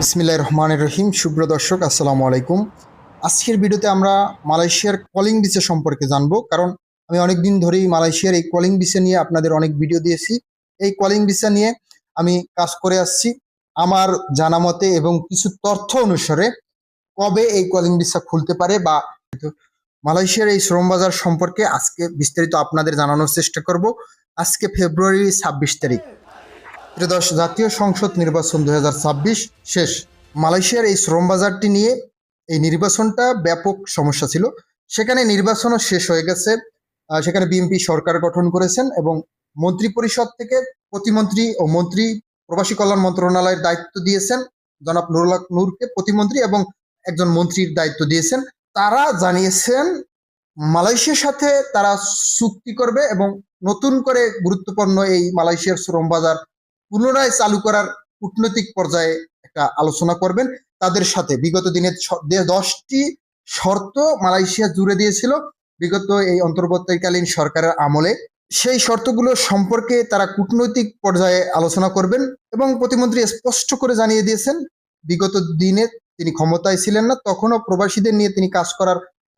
বিসমিল্লাহির রহমানির রহিম। শুভ্র দর্শক, আসসালামু আলাইকুম। আজকের ভিডিওতে আমরা মালয়েশিয়ার কলিং ভিসা সম্পর্কে জানবো, কারণ আমি অনেক দিন ধরেই মালয়েশিয়ার এই কলিং ভিসা নিয়ে আপনাদের অনেক ভিডিও দিয়েছি। এই কলিং ভিসা নিয়ে আমি কাজ করে আসছি। আমার জানা মতে এবং কিছু তথ্য অনুসারে কবে এই কলিং ভিসা খুলতে পারে বা মালয়েশিয়ার এই শ্রম বাজার সম্পর্কে আজকে বিস্তারিত আপনাদের জানানোর চেষ্টা করব। আজকে ফেব্রুয়ারি 26 তারিখ, ত্রয়োদশ জাতীয় সংসদ নির্বাচন 2026 শেষ। মালয়েশিয়ার এই শ্রম বাজারটি নিয়ে এই নির্বাচনটা ব্যাপক সমস্যা ছিল, সেখানে নির্বাচনও শেষ হয়ে গেছে। সেখানে বিএনপি সরকার গঠন করেছেন এবং মন্ত্রী পরিষদ থেকে প্রতিমন্ত্রী ও মন্ত্রী প্রবাসী কল্যাণ মন্ত্রণালয়ের দায়িত্ব দিয়েছেন জনাব নুরুল হক নূরকে প্রতিমন্ত্রী, এবং একজন মন্ত্রীর দায়িত্ব দিয়েছেন। তারা জানিয়েছেন মালয়েশিয়ার সাথে তারা চুক্তি করবে এবং নতুন করে গুরুত্বপূর্ণ এই মালয়েশিয়ার শ্রম বাজার পুনরায় চালু করার কূটনৈতিক পর্যায়ে একটা আলোচনা করবেন তাদের সাথে। বিগত দিনে 10টি শর্ত মালয়েশিয়া জুড়ে দিয়েছিল বিগত এই অন্তর্বর্তীকালীন সরকারের আমলে। সেই শর্তগুলো সম্পর্কে তারা কূটনৈতিক পর্যায়ে আলোচনা করবেন এবং প্রতিমন্ত্রী স্পষ্ট করে জানিয়ে দিয়েছেন বিগত দিনে তিনি ক্ষমতায় ছিলেন না, তখনও প্রবাসীদের নিয়ে তিনি কাজ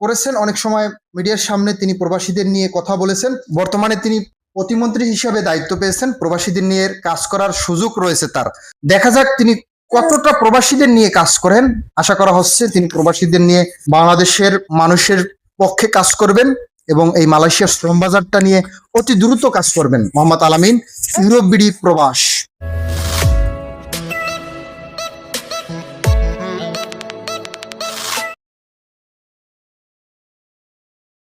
করেছেন। অনেক সময় মিডিয়ার সামনে তিনি প্রবাসীদের নিয়ে কথা বলেছেন। বর্তমানে তিনি প্রতিমন্ত্রী হিসেবে দায়িত্ব পেয়েছেন, প্রবাসীদের নিয়ে কাজ করার সুযোগ রয়েছে তার। দেখা যাক তিনি কতটা প্রবাসীদের নিয়ে কাজ করেন। আশা করা হচ্ছে তিনি প্রবাসীদের নিয়ে বাংলাদেশের মানুষের পক্ষে কাজ করবেন এবং এই মালয়েশিয়ার শ্রম বাজারটা নিয়ে অতি দ্রুত কাজ করবেন। মোহাম্মদ আলামিন, ইউরোপ বিডি প্রবাস।